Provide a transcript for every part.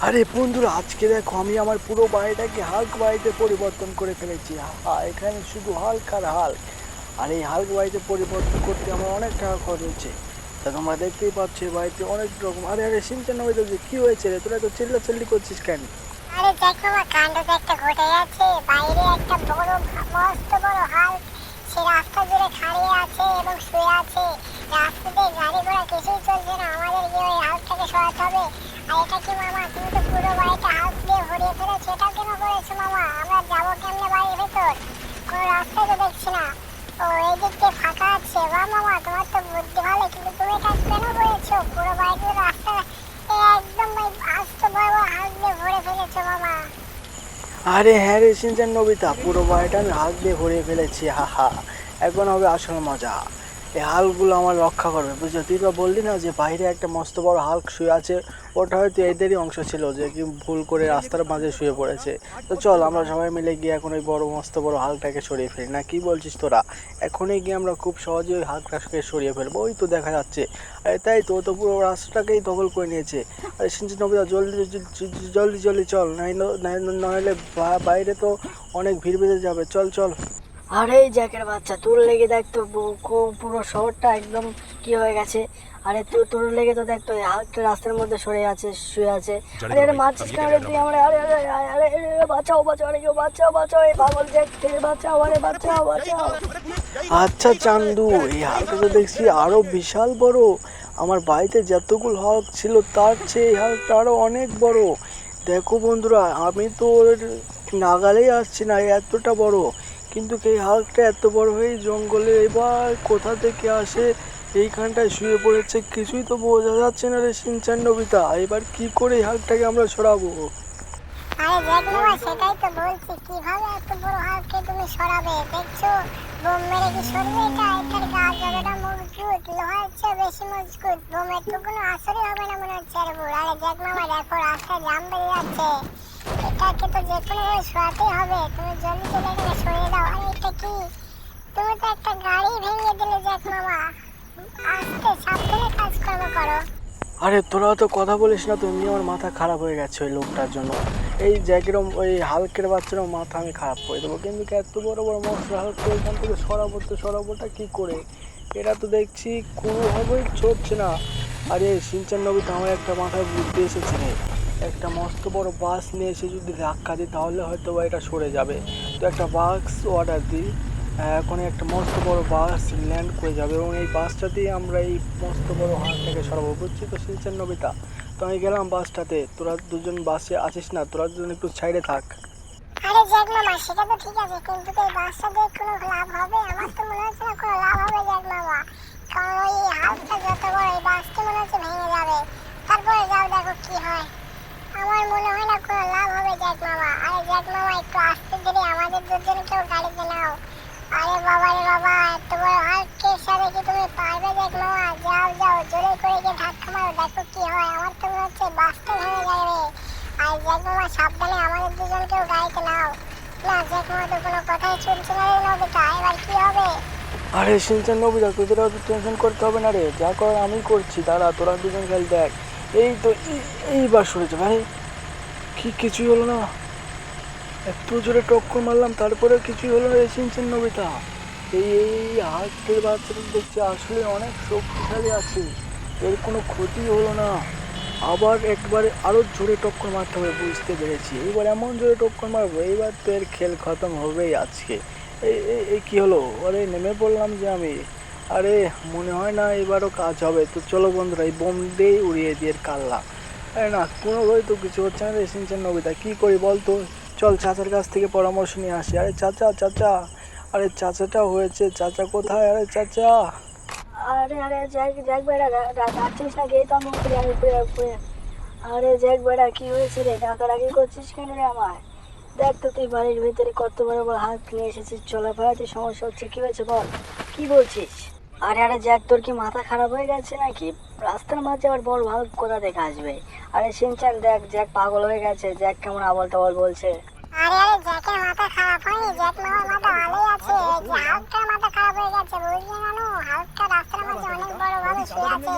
আরে বন্ধুরা, আজকে দেখো আমি আমার পুরো বাড়িটাকে হাল্ক বাড়িতে পরিবর্তন করে ফেলেছি। এখানে শুধু হাল্ক আর হাল্ক। আর এই হাল্ক বাড়িতে পরিবর্তন করতে আমার অনেক টাকা খরচ হচ্ছে। তা তোমরা দেখতেই পাচ্ছ এই বাড়িতে অনেক রকম। আরে আরে সিনচান নয় তো, কি হয়েছে রে? তোরা তো চিল্লাচিল্লি করছিস কেন? আরে দেখো না, কাণ্ড তো একটা ঘটে গেছে। বাইরে একটা বড় মস্ত বড় হাল্ক সে রাস্তা জুড়ে খাড়িয়ে আছে এবং শুয়ে আছে। রাস্তাতে গাড়ি ঘোড়া কিছুই চলছে না, আমাদের গিয়ে ওই হাল্কটাকে সরাতে হবে। আর এটা কি মামা, তুমি তো পুরো বাড়িটা হাল্ক দিয়ে ভরিয়ে ফেলেছো, এটা কেন করেছো মামা? আমরা যাবো কেমনে বাড়ির ভেতর? কোনো রাস্তাই তো দেখছি না। ও এই দিক দিয়ে ফাঁকা আছে। বাহ মামা, তোমার তো বুদ্ধি ভালো, কিন্তু তুমি এটা কেন করেছো? পুরো বাড়িতে রাস্তা একদম ওই আস্ত বড় বড় হাল্ক দিয়ে ভরে ফেলেছো মামা। আরে হ্যাঁ রে সিনচান নবিতা, পুরো বাড়িটা আমি হাল্ক দিয়ে ভরিয়ে ফেলেছি। হা। এখন হবে আসল মজা। এই হাল্কগুলো আমার রক্ষা করবে, বুঝছো? তুই তো বললি না যে বাইরে একটা মস্ত বড় হাল্ক শুয়ে আছে, ওটা হয়তো এদেরই অংশ ছিল, যে কি ভুল করে রাস্তার মাঝে শুয়ে পড়েছে। তো চল আমরা সবাই মিলে গিয়ে এখন ওই বড় মস্ত বড় হাল্কটাকে সরিয়ে ফেলি, না কি বলছিস তোরা? এখনই গিয়ে আমরা খুব সহজে ওই হাল্কটাকে সরিয়ে ফেলবো। ওই তো দেখা যাচ্ছে। আরে তাই তো, ও তো পুরো রাস্তাটাকেই দখল করে নিয়েছে। আরে সিনচান নবিতা, জলদি জলদি জলদি চল, নইলে বাইরে তো অনেক ভিড় বেঁধে যাবে। চল চল। আরে এই জ্যাকের বাচ্চা, তোর লেগে দেখ তো পুরো শহরটা একদম কি হয়ে গেছে। আরে তোর লেগে তো দেখ তো এই হালকা রাস্তার মধ্যে সরে আছে, শুয়ে আছে। আরে আরে মারছিস কেন রে তুই? আমরা আরে আরে আরে আরে আরে, বাঁচাও বাঁচাও, আরে কেউ বাঁচাও বাঁচাও, এই পাগল জ্যাক থেকে বাঁচাও, আরে বাঁচাও বাঁচাও। আচ্ছা চান্দু, এই হালটা তো দেখছি আরো বিশাল বড়। আমার বাড়িতে যতগুলো হাল্ক ছিল তার চেয়ে এই হাল্কটা আরো অনেক বড়। দেখো বন্ধুরা, আমি তো ওর নাগালেই আসছি না, এতটা বড়। কিন্তু এই হাল্কটা এত বড় হয়ে জঙ্গলে এবার কোথা থেকে আসে, এইখানটায় শুয়ে পড়েছে, কিছুই তো বোঝা যাচ্ছে না রে সিনচান নবিতা। এবার কি করে এই হাল্কটাকে আমরা সরাবো? আরে দেখ মামা, সেটাই তো বলছি, কিভাবে এত বড় হালকে তুমি সরাবে? দেখছো বোম মেরে কি সরবে এটা? এটার গাছ যতটা মজবুত, লোহার চেয়ে বেশি মজবুত। বোমের তো কোনো আসরই হবে না মনে হচ্ছে এর উপর। আরে দেখ মামা, দেখো রাস্তায় জাম বেরিয়ে যাচ্ছে। এটাকে তো যে কোনো ভাবে সরাতেই হবে। তুমি জলদি জলদি এখানে সরিয়ে দাও। আরে এটা কি, তুমি তো একটা গাড়ি ভেঙে দিলে দেখ মামা। আস্তে সাবধানে কাজকর্ম করো। আরে তোরা তো কথা বলিস না তো, এমনি আমার মাথা খারাপ হয়ে গেছে ওই লোকটার জন্য। এই জ্যাকেরম ওই হালকের বাচ্চারও মাথা আমি খারাপ করে দেবো। কিন্তু এত বড় বড় মশলা হালকে ওইখান থেকে সরাবোটা কি করে? এরা তো দেখছি কোনোভাবেই চলছে না। আরে সিনচান নবী, আমার একটা মাথায় বুদ্ধি এসেছে রে। একটা মস্ত বড় বাস নিয়ে এসে যদি ধাক্কা দিই তাহলে হয়তো বা এটা সরে যাবে। তো একটা বাস অর্ডার দিই। এখন একটা মস্ত বড় বাস ল্যান্ড করে যাবে এবং এই বাসটা দিয়ে আমরা এই মস্ত বড় হাঁসটাকে সরাবো, বুঝছি তো সিনচান নবিতা? তো আমি গেলাম বাসটাতে, তোরা দুজন বাসে আছিস না, তোরা দুজন একটু সাইডে থাক। আরে জ্যাক মামা, সেটা তো ঠিক আছে, কিন্তু এই বাসটা দিয়ে কোনো লাভ হবে? আমার তো মনে হচ্ছে না কোনো লাভ হবে জ্যাক মামা। কারণ ওই হালকা যত বড়, এই বাসটি মনে হচ্ছে ভেঙে যাবে। তারপরে যাও, দেখো কি হয়। আমার মনে হয় না কোনো লাভ হবে জ্যাক মামা। আরে জ্যাক মামা, একটু আস্তে ধীরে আমাদের দুজনকেও গাড়িতে নাও। আরে বাবা রে বাবা, এত বড় হালকের সাথে কি তুমি পারবে জ্যাক মামা? যাও যাও, জোরে করে গিয়ে ধাক্কা মারো, দেখো কি হয়। আমার তো মনে হচ্ছে বাসটা ভেঙে যাবে। আর জ্যাক মামা, সাবধানে আমাদের দুজনকেও গাড়িতে নাও। না, জ্যাক মামা তো কোনো কথাই শুনছে না রে নবিতা, এবার কি হবে? আরে সিনচান নবিতা, তোদের অত টেনশন করতে হবে না রে, যা করার আমি করছি। দাঁড়া, তোরা দুজন খেল দেখ। এই তো এইবার সরে যাবে। আরে কিছুই হলো না। এত জোরে টক্কর মারলাম তারপরে কিছুই হলো না রে সিনচান নবিতা। এই হাতের বাচ্চাটা দেখছি আসলে অনেক শক্তিশালী আছে, এর কোনো ক্ষতি হলো না। আবার একবারে আরো জোরে টক্কর মারতে হবে, বুঝতে পেরেছি। এবার এমন জোরে টক্কর মারবো, এইবার তো এর খেল খতম হবেই আজকে। এই এই এই কি হলো? আরে নেমে পড়লাম যে আমি। আরে মনে হয় না এবারও কাজ হবে। তো চলো বন্ধুরা, এই বোম দিয়েই উড়িয়ে দিয়ে কাল্লা। আরে না, কোনোভাবেই তো কিছু হচ্ছে না রে সিনচান নবিতা, কি করি বলতো? চল চাচার কাছ থেকে পরামর্শ নিয়ে আসি। আরে চাচা চাচা, আরে চাচাটা হয়েছে, চাচা কোথায়? আরে চাচা। আরে আরে জ্যাক জ্যাক বেড়া, ডাকছিস নাকি? এই তো আমি উপরে, আমি উপরে উপরে। আরে জ্যাক বেড়া, কি হয়েছে রে? ডাকাডাকি করছিস কেন রে আমায়? দেখ তো তুই বাড়ির ভিতরে কত বড় বড় হাত নিয়ে এসেছিস, চলাফেরাতে সমস্যা হচ্ছে, কি হয়েছে বল, কি বলছিস? আরে আরে জ্যাক, তোর কি মাথা খারাপ হয়ে গেছে নাকি? রাস্তার মাঝে আবার বড় ভাল্ক কোথা থেকে আসবে? আরে সিনচান দেখ, জ্যাক পাগল হয়ে গেছে, জ্যাক কেমন আবল তাবল বলছে। আরে আরে, জ্যাকের মাথা খারাপ হয়নি, জ্যাক মামার মাথা ভালোই আছে। এই যে হালকার মাথা খারাপ হয়ে গেছে, বুঝলি না? হালকা রাস্তার মধ্যে অনেক বড় ভাবে শুয়ে আছে।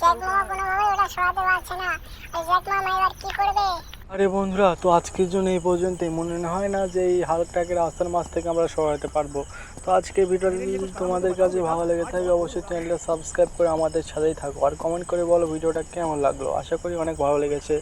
জ্যাক মামা কোনোভাবে ওটা সরাতে পারছে না। এই জ্যাক মামা এবার কি করবে? আরে বন্ধুরা, তো আজকের জন্য এই পর্যন্তই। মনে হয় না যে এই হাল্কটাকে রাস্তার মাঝ থেকে আমরা সরাতে পারবো। তো আজকের ভিডিওটি যদি তোমাদের কাছে ভালো লেগে থাকে অবশ্যই চ্যানেলটা সাবস্ক্রাইব করে আমাদের সাথেই থাকো, আর কমেন্ট করে বলো ভিডিওটা কেমন লাগলো। আশা করি অনেক ভালো লেগেছে।